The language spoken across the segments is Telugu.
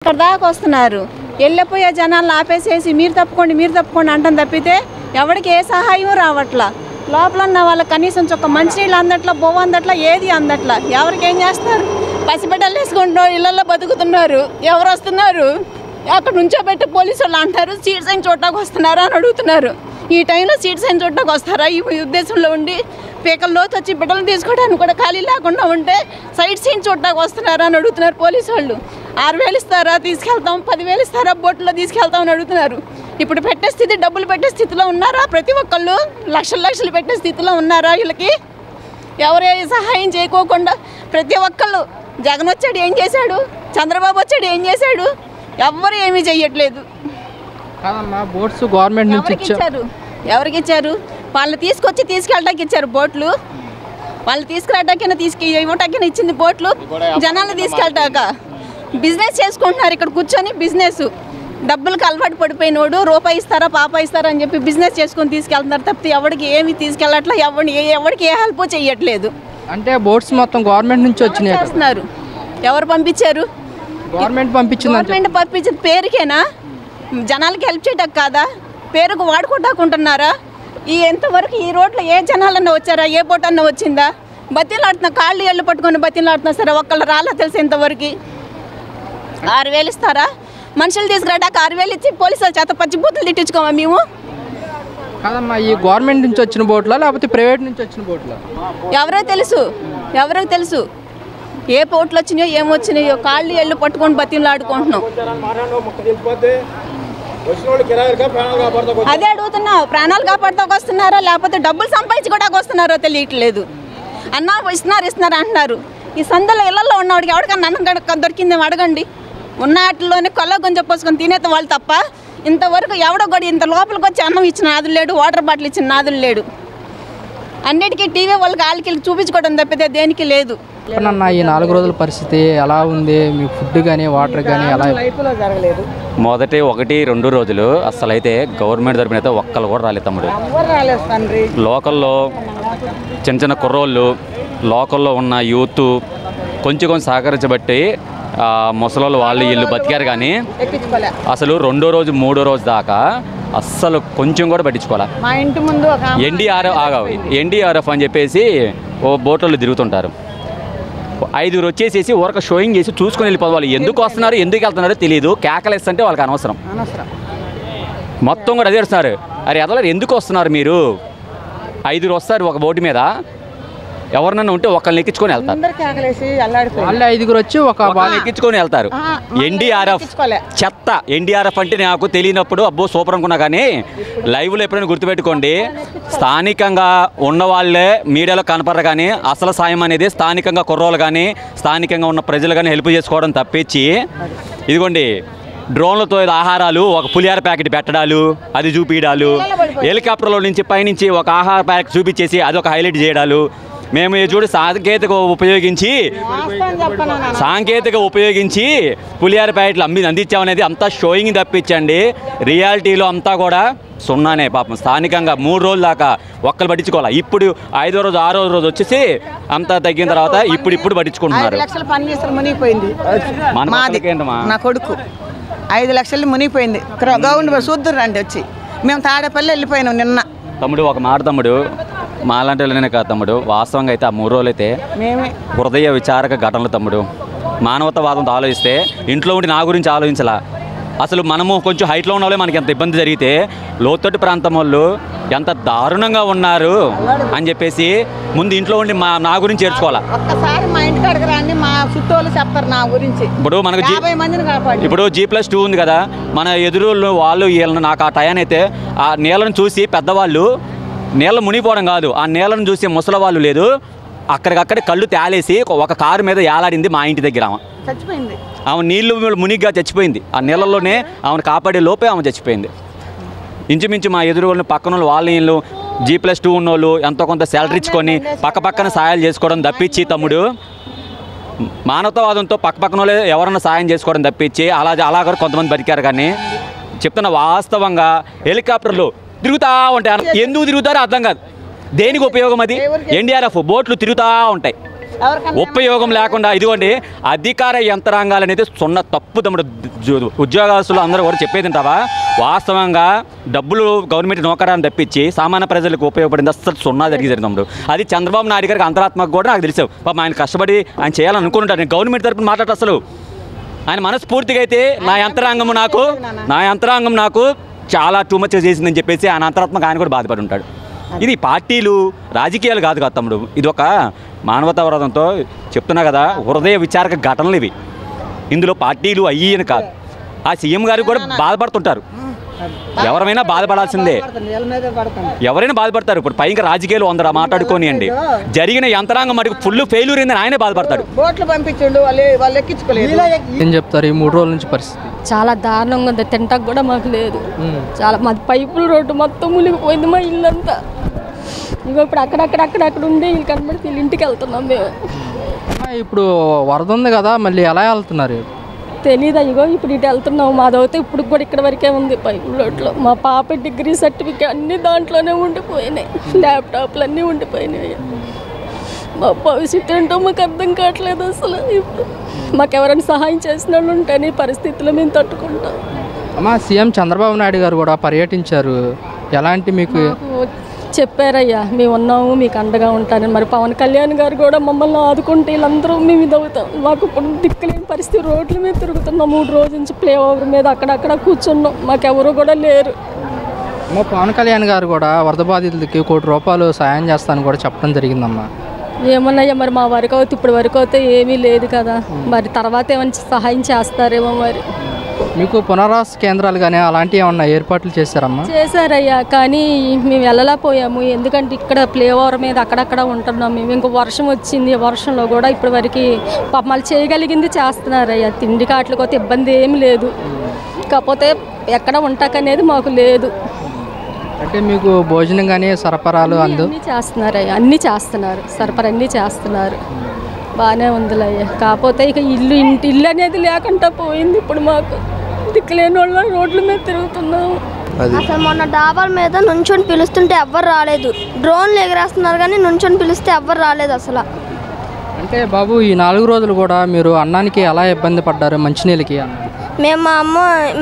ఇక్కడ దాకా వస్తున్నారు. వెళ్ళిపోయే జనాలను ఆపేసేసి మీరు తప్పుకోండి అంటాం తప్పితే ఎవరికి ఏ సహాయం రావట్లా. లోపల ఉన్న వాళ్ళకి కనీసం చొక్క మంచినీళ్ళు అందట్లా, బొవ్వ అందట్లా, ఏది అందట్లా. ఎవరికి ఏం చేస్తారు? పసిబిడ్డలు వేసుకుంటున్నారు, ఇళ్లలో బతుకుతున్నారు. ఎవరు వస్తున్నారు? అక్కడ నుంచోబెట్టి పోలీసు వాళ్ళు అంటారు సీట్ సైన్ చూడటానికి వస్తున్నారా అని అడుగుతున్నారు. ఈ టైంలో సీట్ సైన్ చూడటానికి వస్తారా? ఈ ఉద్దేశంలో ఉండి పీకల్లోకి వచ్చి బిడ్డలు తీసుకోవడానికి కూడా ఖాళీ లేకుండా ఉంటే సైడ్ సీన్ చూడటానికి వస్తున్నారా అని అడుగుతున్నారు పోలీసు వాళ్ళు. 6,000 ఇస్తారా తీసుకెళ్తాం, 10,000 ఇస్తారా బోట్లో తీసుకెళ్తాం అని అడుగుతున్నారు. ఇప్పుడు పెట్టే స్థితి, డబ్బులు పెట్టే స్థితిలో ఉన్నారా? ప్రతి ఒక్కళ్ళు లక్షలు పెట్టే స్థితిలో ఉన్నారా? వీళ్ళకి ఎవరే సహాయం చేయకోకుండా ప్రతి ఒక్కళ్ళు జగన్ వచ్చాడు ఏం చేశాడు, చంద్రబాబు వచ్చాడు ఏం చేశాడు, ఎవ్వరు ఏమీ చెయ్యట్లేదు. బోట్స్ గవర్నమెంట్ నుంచి ఇచ్చారు. ఎవరికి ఇచ్చారు? వాళ్ళు తీసుకెళ్ళడానికి ఇచ్చారు బోట్లు. వాళ్ళు తీసుకురావడానికి ఇవ్వటానికి ఇచ్చింది బోట్లు. జనాలను తీసుకెళ్ళటాక బిజినెస్ చేసుకుంటున్నారు. ఇక్కడ కూర్చొని బిజినెస్ డబ్బులకు అలవాటు పడిపోయినోడు రూపాయి ఇస్తారా పాప ఇస్తారా అని చెప్పి బిజినెస్ చేసుకొని తీసుకెళ్తున్నారు తప్పితే ఎవరికి ఏమి తీసుకెళ్ళట్లా, ఎవరికి ఏ హెల్ప్ చేయట్లేదు. అంటే బోట్స్ మొత్తం గవర్నమెంట్ నుంచి వచ్చినాయి. ఎవరు పంపించారు? గవర్నమెంట్ పంపించింది. పేరుకేనా? జనాలకి హెల్ప్ చేయటం కాదా? పేరుకు వాడుకుంటాకుంటున్నారా? ఎంతవరకు ఈ రోడ్లో ఏ జనాలన్నా వచ్చారా? ఏ బోట్ అన్నా వచ్చిందా? బతిలాడుతున్నా, కాళ్ళు ఏళ్ళు పట్టుకొని బతిలాడుతున్నా సరే ఒక్కళ్ళు రాలా తెలిసి ఇంతవరకు. 6,000 ఇస్తారా? మనుషులు తీసుకురాటాక 6,000 ఇచ్చి పోలీసుల చేత పచ్చిబూతులు తిట్టించుకోమా మేము? కాదమ్మా, ఈ గవర్నమెంట్ నుంచి వచ్చిన బోట్లా లేకపోతే ప్రైవేట్ నుంచి వచ్చిన బోట్లా? ఎవరికి తెలుసు ఏ బోట్లు వచ్చినాయో ఏమొచ్చినాయో. కాళ్ళు ఏళ్ళు పట్టుకొని బతిలాడుకుంటున్నాం. అదే అడుగుతున్నావు, ప్రాణాలు కాపాడుతాకు వస్తున్నారా లేకపోతే డబ్బులు సంపాదించి కూడా వస్తున్నారో తెలియట్లేదు. అన్నా ఇస్తున్నారు అంటున్నారు. ఈ సందులో ఇళ్లలో ఉన్నవాడికి ఎవరికన్నా అన్నం దొరికిందేమో అడగండి. ఉన్న వాటిలోనే కొల్ల గుంజ పోసుకొని తినేత వాళ్ళు తప్ప ఇంతవరకు ఎవడో కూడా ఇంత లోపలికి వచ్చి అన్నం ఇచ్చిన నాదులు లేడు, వాటర్ బాటిల్ ఇచ్చిన నాదులు లేడు. అన్నిటికీ టీవీ వాళ్ళకి వాళ్ళకి చూపించుకోవడం తప్పితే దేనికి లేదు. ఈ 4 రోజుల పరిస్థితి ఎలా ఉంది? మీ ఫుడ్ కానీ వాటర్ కానీ ఎలా? మొదటి 1-2 రోజులు అసలు అయితే గవర్నమెంట్ తరపున అయితే ఒక్కళ్ళు కూడా రాలేదు తమ్ముడు. లోకల్లో చిన్న కుర్రోళ్ళు, లోకల్లో ఉన్న యూత్ కొంచెం సహకరించబట్టి ముసలోళ్ళు వాళ్ళు వీళ్ళు బతికారు. కానీ అసలు 2వ రోజు 3వ రోజు దాకా అస్సలు కొంచెం కూడా పట్టించుకోవాలి. మా ఇంటి ముందు ఎన్డీఆర్ఎఫ్ అని చెప్పేసి ఓ బోట్లో తిరుగుతుంటారు. 5 వచ్చేసేసి ఊరక షోయింగ్ చేసి చూసుకొని వెళ్ళిపోవాలి. ఎందుకు వస్తున్నారు, ఎందుకు వెళ్తున్నారో తెలియదు. కేకలేస్తుంటే వాళ్ళకి అనవసరం. మొత్తం కూడా అదే వస్తున్నారు. అరే ఎదలరు ఎందుకు వస్తున్నారు మీరు? 5 వస్తారు ఒక బోటు మీద, ఎవరినన్నా ఉంటే ఒకళ్ళని ఎక్కించుకొని వెళ్తారు. 5 వచ్చి ఒక ఎక్కించుకొని వెళ్తారు. ఎన్డీఆర్ఎఫ్ చెత్త. ఎన్డీఆర్ఎఫ్ అంటే నాకు తెలియనప్పుడు అబ్బో సూపర్ అనుకున్నా. కానీ లైవ్లో ఎప్పుడైనా గుర్తుపెట్టుకోండి, స్థానికంగా ఉన్న వాళ్ళే మీడియాలో కనపడరు. కానీ అసలు సాయం అనేది స్థానికంగా కుర్రోళ్ళు కానీ స్థానికంగా ఉన్న ప్రజలు కానీ హెల్ప్ చేసుకోవడం తప్పించి, ఇదిగోండి డ్రోన్లతో ఆహారాలు, ఒక పులిహార ప్యాకెట్ పెట్టడాలు, అది చూపించడాలు, హెలికాప్టర్లో నుంచి పైనుంచి ఒక ఆహార ప్యాకెట్ చూపించేసి అది ఒక హైలైట్ చేయడాలు. మేము చూడు సాంకేతిక ఉపయోగించి పులిహార ప్యాకెట్లు అందించామనేది అంతా షోయింగ్ తప్పించండి. రియాలిటీలో అంతా కూడా సున్నానే. పాపం స్థానికంగా 3 రోజుల దాకా ఒక్కరు పట్టించుకోవాలి. ఇప్పుడు 5వ రోజు 6వ రోజు వచ్చేసి అంతా తగ్గిన తర్వాత ఇప్పుడు పట్టించుకుంటున్నారు. నా కొడుకు 5 లక్షలు మునిగిపోయింది. గవర్నమెంట్ చూద్దరు రండి వచ్చి. మేము తాడేపల్లి వెళ్ళిపోయినాం నిన్న. తమ్ముడు ఒక మాట తమ్ముడు, మాలాంటి వాళ్ళనే కాదు తమ్ముడు, వాస్తవంగా అయితే ఆ 3 రోజులు అయితే హృదయ విచారక ఘటనలు తమ్ముడు. మానవతావాదంతో ఆలోచిస్తే ఇంట్లో ఉండి నా గురించి ఆలోచించాలా. అసలు మనము కొంచెం హైట్లో ఉన్న వాళ్ళే మనకి ఎంత ఇబ్బంది జరిగితే లోతట్టు ప్రాంతం వాళ్ళు ఎంత దారుణంగా ఉన్నారు అని చెప్పేసి ముందు ఇంట్లో ఉండి నా గురించి చేర్చుకోవాలా. ఒక్కసారి మా ఇంటికి అడగరండి, మా చుట్టూ చెప్తారు నా గురించి. ఇప్పుడు మనకు ఇప్పుడు G+2 ఉంది కదా, మన ఎదురు వాళ్ళు వీళ్ళని నాకు ఆ టయాన్ అయితే ఆ నీళ్ళను చూసి పెద్దవాళ్ళు నీళ్ళ మునిగిపోవడం కాదు, ఆ నీళ్ళను చూసి ముసలి వాళ్ళు లేదు అక్కడికక్కడే కళ్ళు తేలేసి ఒక కారు మీద ఏలాడింది మా ఇంటి దగ్గర. చచ్చిపోయింది ఆమె నీళ్ళు మునిగ్గా చచ్చిపోయింది. ఆ నీళ్ళల్లోనే ఆమెను కాపాడే లోపే ఆమె చచ్చిపోయింది. ఇంచుమించు మా ఎదురు వాళ్ళని పక్కన వాళ్ళ ఇళ్ళు G+2 ఉన్నోళ్ళు ఎంతో కొంత శాలరీ ఇచ్చుకొని పక్కన సాయాలు చేసుకోవడం తప్పించి తమ్ముడు, మానవతావాదంతో పక్కన వాళ్ళే ఎవరన్నా సాయం చేసుకోవడం తప్పించి అలాగ కొంతమంది బతికారు. కానీ చెప్తున్న వాస్తవంగా హెలికాప్టర్లు తిరుగుతూ ఉంటాయి. ఎందుకు తిరుగుతారో అర్థం కాదు. దేనికి ఉపయోగం అది? ఎన్డీఆర్ఎఫ్ బోట్లు తిరుగుతూ ఉంటాయి. ఉపయోగం లేకుండా ఇదిగోండి అధికార యంత్రాంగాలు అనేది సున్న తప్పు తమ్ముడు. ఉద్యోగస్తులు అందరూ కూడా చెప్పేది ఉంటావా? వాస్తవంగా డబ్బులు గవర్నమెంట్ నౌకరాన్ని తప్పించి సామాన్య ప్రజలకు ఉపయోగపడింది అసలు సున్నా జరిగింది తమ్ముడు. అది చంద్రబాబు నాయుడు గారికి అంతరాత్మకు కూడా నాకు తెలుసు. పాపం ఆయన కష్టపడి ఆయన చేయాలనుకుంటారు. నేను గవర్నమెంట్ తరపున మాట్లాడతా అసలు ఆయన మనస్ఫూర్తిగా అయితే నా యంత్రాంగం నాకు చాలా టూ మచ్ చేసిందని చెప్పేసి ఆయన అంతరాత్మక ఆయన కూడా బాధపడి ఉంటాడు. ఇది పార్టీలు రాజకీయాలు కాదు కదా తమ్ముడు, ఇది ఒక మానవతావాదంతో చెప్తున్నా కదా, హృదయ విచారక ఘటనలు ఇవి. ఇందులో పార్టీలు అయ్యి కాదు. ఆ సీఎం గారు కూడా బాధపడుతుంటారు. ఎవరైనా బాధపడాల్సిందే, ఎవరైనా బాధపడతారు. ఇప్పుడు పైగా రాజకీయాలు అందరూ మాట్లాడుకోనియండి, జరిగిన యంత్రాంగం మటుకు ఫుల్ ఫెయిల్యూర్ అయిందని ఆయనే బాధపడతాడు. ఏం చెప్తారు ఈ 3 రోజుల నుంచి పరిస్థితి? చాలా దారుణంగా ఉంది. తింటాకు కూడా మాకు లేదు. చాలా మాది పైపుల రోడ్డు మొత్తం మునిగిపోయింది మా ఇల్లంతా. ఇగో ఇప్పుడు అక్కడక్కడ ఉండి వీళ్ళు కనబడితే వీళ్ళ ఇంటికి వెళ్తున్నాం మేము. ఇప్పుడు వరద ఉంది కదా, మళ్ళీ ఎలా వెళ్తున్నారు? తెలీదా? ఇగో ఇప్పుడు ఇటు వెళ్తున్నాం. మాదవుతే ఇప్పుడు కూడా ఇక్కడ వరకే ఉంది పైపుల రోడ్లో. మా పాప డిగ్రీ సర్టిఫికేట్ అన్నీ దాంట్లోనే ఉండిపోయినాయి, ల్యాప్టాప్లు అన్నీ ఉండిపోయినాయి. మా భవిష్యత్తు ఏంటో మాకు అర్థం కావట్లేదు అసలు. ఇప్పుడు మాకు ఎవరైనా సహాయం చేసిన వాళ్ళు ఉంటేనే ఈ పరిస్థితుల్లో మేము తట్టుకుంటాం. అమ్మా, సీఎం చంద్రబాబు నాయుడు గారు కూడా పర్యటించారు. ఎలాంటి మీకు చెప్పారయ్యా, మేము ఉన్నాము, మీకు అండగా ఉంటానని. మరి పవన్ కళ్యాణ్ గారు కూడా మమ్మల్ని ఆదుకుంటే వీళ్ళందరూ మేము ఇదవుతాం. మాకు ఇప్పుడు దిక్కులేని పరిస్థితి, రోడ్ల మీద తిరుగుతున్నాం. 3 రోజుల నుంచి ప్లే ఓవర్ మీద అక్కడక్కడ కూర్చున్నాం. మాకెవరు కూడా లేరు. పవన్ కళ్యాణ్ గారు కూడా వరద బాధితులకి ₹1 కోటి సాయం చేస్తానని కూడా చెప్పడం జరిగిందమ్మా. ఏమన్నాయ్యా మరి మా వరకు అవుతే ఇప్పుడు వరకు అయితే ఏమీ లేదు కదా. మరి తర్వాత ఏమైనా సహాయం చేస్తారేమో. మరి మీకు పునరావాస కేంద్రాలు కానీ అలాంటివి ఏమన్నా ఏర్పాట్లు చేశారమ్మా? చేశారయ్యా, కానీ మేము వెళ్ళలేకపోయాము. ఎందుకంటే ఇక్కడ ప్లే ఓవర్ మీద అక్కడక్కడ ఉంటున్నాం మేము. ఇంకో వర్షం వచ్చింది, వర్షంలో కూడా ఇప్పటి వరకు మళ్ళీ చేయగలిగింది చేస్తున్నారయ్యా. తిండి కాట్లకైతే ఇబ్బంది ఏమి లేదు, కాకపోతే ఎక్కడ ఉంటాకనేది మాకు లేదు. అంటే మీకు భోజనం కానీ సరఫరాలు అన్నీ చేస్తున్నారయ్యా, అన్నీ చేస్తున్నారు, సరఫరా అన్నీ చేస్తున్నారు. బాగానే ఉందిలయ్యా. కాకపోతే ఇక ఇల్లు అనేది లేకుండా పోయింది. ఇప్పుడు మాకు దిక్కులేని వాళ్ళ రోడ్ల మీద తిరుగుతున్నాము. అసలు మొన్న డాబాల మీద నుంచొని పిలుస్తుంటే ఎవ్వరు రాలేదు. డ్రోన్లు ఎగరేస్తున్నారు కానీ నుంచొని పిలిస్తే ఎవ్వరు రాలేదు అసలు. అంటే బాబు, ఈ 4 రోజులు కూడా మీరు అన్నానికి ఎలా ఇబ్బంది పడ్డారు? మంచినీళ్ళకి మేము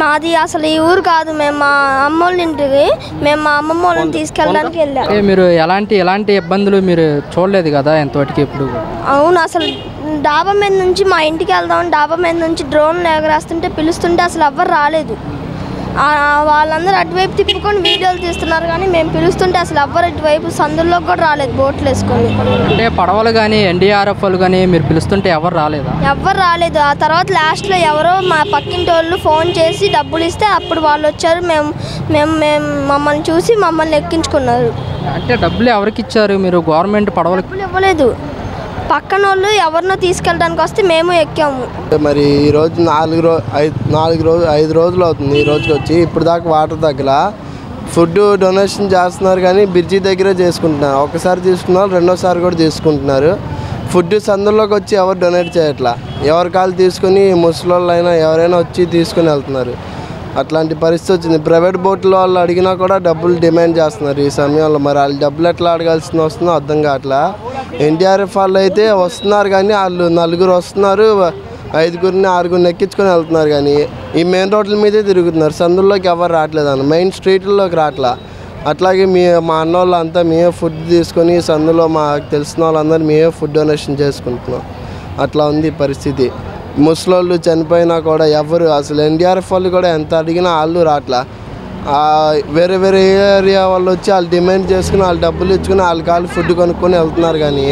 మాది అసలు ఈ ఊరు కాదు, మేము మా అమ్మోళ్ళ ఇంటికి మేము మా అమ్మమ్మ వాళ్ళని తీసుకెళ్ళడానికి వెళ్ళాము. మీరు ఎలాంటి ఇబ్బందులు మీరు చూడలేదు కదా ఎంతవరకు ఇప్పుడు? అవును, అసలు డాబా మీద నుంచి మా ఇంటికి వెళ్దాం, డాబా మీద నుంచి డ్రోన్లు ఎగరేస్తుంటే పిలుస్తుంటే అసలు ఎవ్వరు రాలేదు. వాళ్ళందరూ అటువైపు తిప్పుకొని వీడియోలు తీస్తున్నారు కానీ మేము పిలుస్తుంటే అసలు ఎవ్వరు ఇటువైపు సందుల్లోకి కూడా రాలేదు బోట్లు వేసుకొని. అంటే పడవలు కానీ ఎన్డీఆర్ఎఫ్ వాళ్ళు కానీ మీరు పిలుస్తుంటే ఎవరు రాలేదా? ఎవ్వరు రాలేదు. ఆ తర్వాత లాస్ట్లో ఎవరో మా పక్కింటి వాళ్ళు ఫోన్ చేసి డబ్బులు ఇస్తే అప్పుడు వాళ్ళు వచ్చారు. మేము మమ్మల్ని చూసి మమ్మల్ని ఎక్కించుకున్నారు. అంటే డబ్బులు ఎవరికి ఇచ్చారు మీరు? గవర్నమెంట్ పడవలు డబ్బులు ఇవ్వలేదు, పక్కన వాళ్ళు ఎవరినో తీసుకెళ్ళడానికి వస్తే మేము ఎక్కాము. మరి ఈరోజు 5 రోజులు అవుతుంది ఈ రోజుకి వచ్చి. ఇప్పుడు దాకా వాటర్ దగ్గర ఫుడ్ డొనేషన్ చేస్తున్నారు కానీ బ్రిడ్జి దగ్గరే చేసుకుంటున్నారు. ఒకసారి తీసుకున్నారు, రెండోసారి కూడా తీసుకుంటున్నారు. ఫుడ్ సందులోకి వచ్చి ఎవరు డొనేట్ చేయట్లా. ఎవరి కాళ్ళు తీసుకుని ముసలోళ్ళైనా ఎవరైనా వచ్చి తీసుకుని వెళ్తున్నారు. అట్లాంటి పరిస్థితి వచ్చింది. ప్రైవేట్ బోట్ల వాళ్ళు అడిగినా కూడా డబ్బులు డిమాండ్ చేస్తున్నారు ఈ సమయంలో. మరి వాళ్ళు డబ్బులు ఎట్లా అడగాల్సి వస్తుందో అర్థం కావట్లా. ఎన్డీఆర్ఎఫ్ వాళ్ళు అయితే వస్తున్నారు కానీ వాళ్ళు 4 వస్తున్నారు, 5గురిని 6గురిని ఎక్కించుకొని వెళ్తున్నారు కానీ ఈ మెయిన్ రోడ్ల మీదే తిరుగుతున్నారు. సందుల్లోకి ఎవరు రావట్లేదు అన్న, మెయిన్ స్ట్రీట్లలోకి రావట్లా. అట్లాగే మా అన్న వాళ్ళు అంతా మేమే ఫుడ్ తీసుకొని సందులో మాకు తెలిసిన వాళ్ళందరూ మేమే ఫుడ్ డొనేషన్ చేసుకుంటున్నాం. అట్లా ఉంది పరిస్థితి. ముసలోళ్ళు చనిపోయినా కూడా ఎవరు అసలు ఎన్డీఆర్ఎఫ్ వాళ్ళు కూడా ఎంత అడిగినా వాళ్ళు రావట్లా. వేరే ఏరియా వాళ్ళు వచ్చి వాళ్ళు డిమాండ్ చేసుకుని వాళ్ళు డబ్బులు ఇచ్చుకుని వాళ్ళకి ఫుడ్ కొనుక్కొని వెళ్తున్నారు కానీ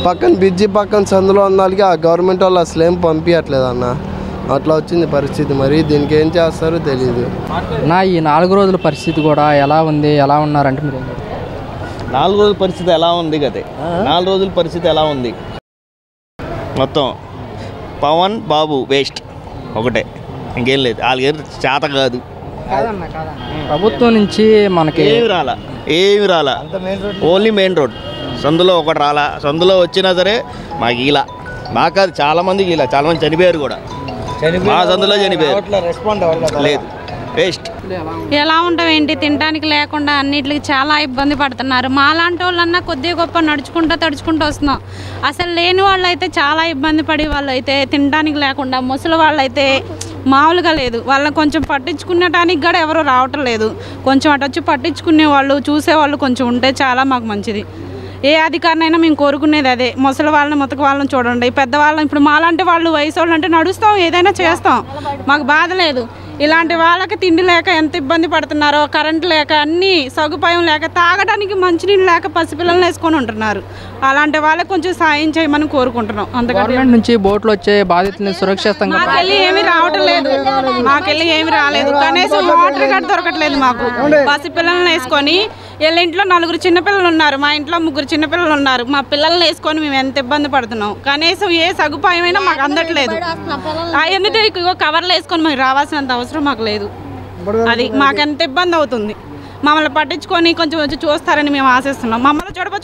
పక్కన బ్రిడ్జి పక్కన సందులో ఉన్న వాళ్ళకి ఆ గవర్నమెంట్ వాళ్ళు అసలు ఏం పంపించట్లేదు అన్న. అట్లా వచ్చింది పరిస్థితి. మరి దీనికి ఏం చేస్తారో తెలియదు. ఈ 4 రోజుల పరిస్థితి కూడా ఎలా ఉంది, ఎలా ఉన్నారంటే మీరు? 4 రోజుల పరిస్థితి ఎలా ఉంది కదే? 4 రోజుల పరిస్థితి ఎలా ఉంది? మొత్తం పవన్ బాబు వేస్ట్ ఒకటే, ఇంకేం లేదు. వాళ్ళకి చేత కాదు. ప్రభుత్వం నుంచి మనకి ఏమి రాలా. ఓన్లీ మెయిన్ రోడ్ సందులో ఒకటి రాలా. సందులో వచ్చినా సరే మాకు ఇలా మాకు అది చాలామందికి ఇలా చాలామంది చనిపోయారు కూడా. మా సందులో చనిపోయారు లేదు. వేస్ట్. ఎలా ఉంటాం ఏంటి, తినడానికి లేకుండా అన్నిటికి చాలా ఇబ్బంది పడుతున్నారు. మాలాంటి వాళ్ళన్నా కొద్దిగా గొప్ప నడుచుకుంటూ తడుచుకుంటూ వస్తున్నాం. అసలు లేని వాళ్ళు అయితే చాలా ఇబ్బంది పడి వాళ్ళు అయితే తినడానికి లేకుండా, ముసలి వాళ్ళు అయితే మామూలుగా లేదు. వాళ్ళని కొంచెం పట్టించుకునేటానికి కూడా ఎవరు రావటం లేదు. కొంచెం అటు వచ్చి పట్టించుకునే వాళ్ళు, చూసేవాళ్ళు కొంచెం ఉంటే చాలా మాకు మంచిది. ఏ అధికారినైనా మేము కోరుకునేది అదే. ముసలి వాళ్ళని ముతక వాళ్ళని చూడండి, పెద్దవాళ్ళని. ఇప్పుడు మాలాంటి వాళ్ళు వయసు వాళ్ళు అంటే నడుస్తాం, ఏదైనా చేస్తాం, మాకు బాధ లేదు. ఇలాంటి వాళ్ళకి తిండి లేక ఎంత ఇబ్బంది పడుతున్నారో, కరెంట్ లేక, అన్ని సదుపాయం లేక, తాగడానికి మంచినీళ్ళు లేక పసిపిల్లల్ని వేసుకొని ఉంటున్నారు. అలాంటి వాళ్ళకి కొంచెం సాయం చేయమని కోరుకుంటున్నాం. గవర్నమెంట్ నుంచి బోట్లు వచ్చే బాధితుల్ని సురక్షితంగా మాకెళ్ళి ఏమి రావటం లేదు, మాకెళ్ళి ఏమి రాలేదు. కనీసం వాటర్ కూడా దొరకట్లేదు మాకు. పసిపిల్లల్ని వేసుకొని వీళ్ళ ఇంట్లో 4 చిన్నపిల్లలు ఉన్నారు, మా ఇంట్లో 3 చిన్నపిల్లలు ఉన్నారు. మా పిల్లల్ని వేసుకొని మేము ఎంత ఇబ్బంది పడుతున్నాం. కనీసం ఏ సదుపాయమైనా మాకు అందట్లేదు. ఎందుకంటే కవర్లు వేసుకొని మేము రావాల్సినంత అవసరం మాకు లేదు. అది మాకు ఎంత ఇబ్బంది అవుతుంది. మమ్మల్ని పట్టించుకొని కొంచెం వచ్చి చూస్తారని మేము ఆశిస్తున్నాం. మమ్మల్ని చూడపో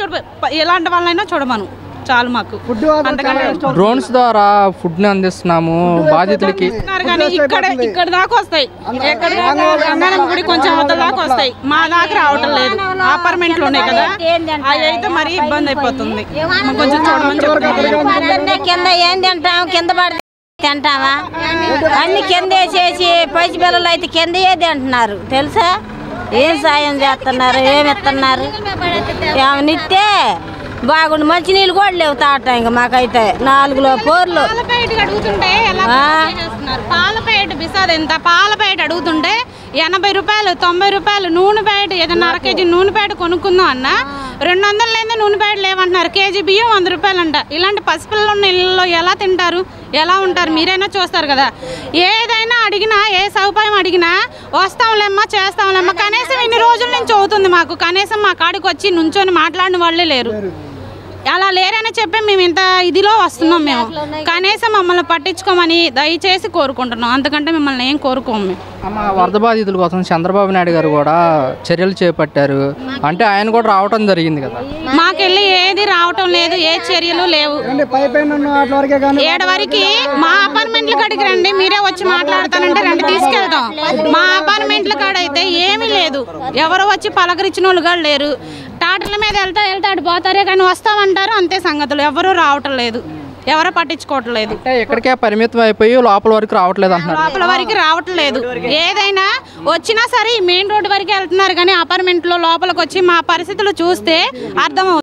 ఎలాంటి వాళ్ళైనా చూడమను చాలు మాకు. డ్రోన్స్ ద్వారా ఫుడ్ ని అందిస్తున్నాము బాధితులకి. కానీ ఇక్కడ దాకా వస్తాయి, ఎక్కడ గంగానమ్మ గుడి కొంచెం అవతల దాకా వస్తాయి, మా దాకా రావటం లేదు. అపార్ట్మెంట్లు ఉన్నాయి కదా, అవి అయితే మరీ ఇబ్బంది అయిపోతుంది. కొంచెం చూడమని చెప్తాను. కింద ఏం తింటాం, కింద పడితే తింటావా? అన్ని కింద వేసేసి పసి పిల్లలు అయితే కింద ఏది అంటున్నారు తెలుసా? ఏం సాయం చేస్తున్నారు, ఏమి ఇస్తున్నారు? ఏమనిస్తే బాగుండు. మంచి నీళ్ళు కూడా లేవు తాగటం. ఇంకా మాకైతే 4 పోర్లు. పాల ప్యాకెట్ బిసాది ఎంత, పాల ప్యాకెట్ అడుగుతుంటే 80 రూపాయలు, 90 రూపాయలు. నూనె ప్యాకెట్ ఏదైనా 1/2 కేజీ నూనె ప్యాకెట్ కొనుక్కుందాం అన్న 200 లేదా నూనె ప్యాకెట్ లేవంటున్నారు. కేజీ బియ్యం 100 రూపాయలు అంట. ఇలాంటి పసిపిల్లలు ఉన్న ఇళ్ళలో ఎలా తింటారు, ఎలా ఉంటారు? మీరైనా చూస్తారు కదా. ఏదైనా అడిగినా, ఏ సౌకర్యం అడిగినా వస్తాంలేమ్మా, చేస్తాంలేమ్మా. కనీసం ఇన్ని రోజుల నుంచి అవుతుంది మాకు. కనీసం మా కాడికి వచ్చి నుంచొని మాట్లాడిన వాళ్ళే లేరు. అలా లేరని చెప్పి మేము ఇంత ఇదిలో వస్తున్నాం. మేము కనీసం మమ్మల్ని పట్టించుకోమని దయచేసి కోరుకుంటున్నాం. అంతకంటే మిమ్మల్ని ఏం కోరుకోము మేము. వరద బాధితుల కోసం చంద్రబాబు నాయుడు గారు కూడా చర్యలు చేపట్టారు. అంటే ఆయన కూడా రావటం జరిగింది కదా. మాకెళ్ళి ఏది రావటం లేదు, ఏ చర్యలు లేవు. 7 వరకు మా అపార్ట్మెంట్ల కాడికి రండి, మీరే వచ్చి మాట్లాడతానంటే రండి, తీసుకెళ్తాం. మా అపార్ట్మెంట్ల కాడ అయితే ఏమీ లేదు. ఎవరో వచ్చి పలకరించిన వాళ్ళు కూడా లేరు. టాటర్ల మీద వెళ్తాడు పోతారే కానీ వస్తామంటారు, అంతే సంగతులు. ఎవరు రావటం లేదు, ఎవరో పట్టించుకోవట్లేదు. ఎక్కడికే పరిమితం అయిపోయి లోపల వరకు రావట్లేదు అంటున్నారు. లోపల వరకు రావట్లేదు. ఏదైనా వచ్చినా సరే మెయిన్ రోడ్డు వరకు వెళ్తున్నారు కానీ అపార్ట్మెంట్లో లోపలికి వచ్చి మా పరిస్థితులు చూస్తే అర్థమవుతుంది.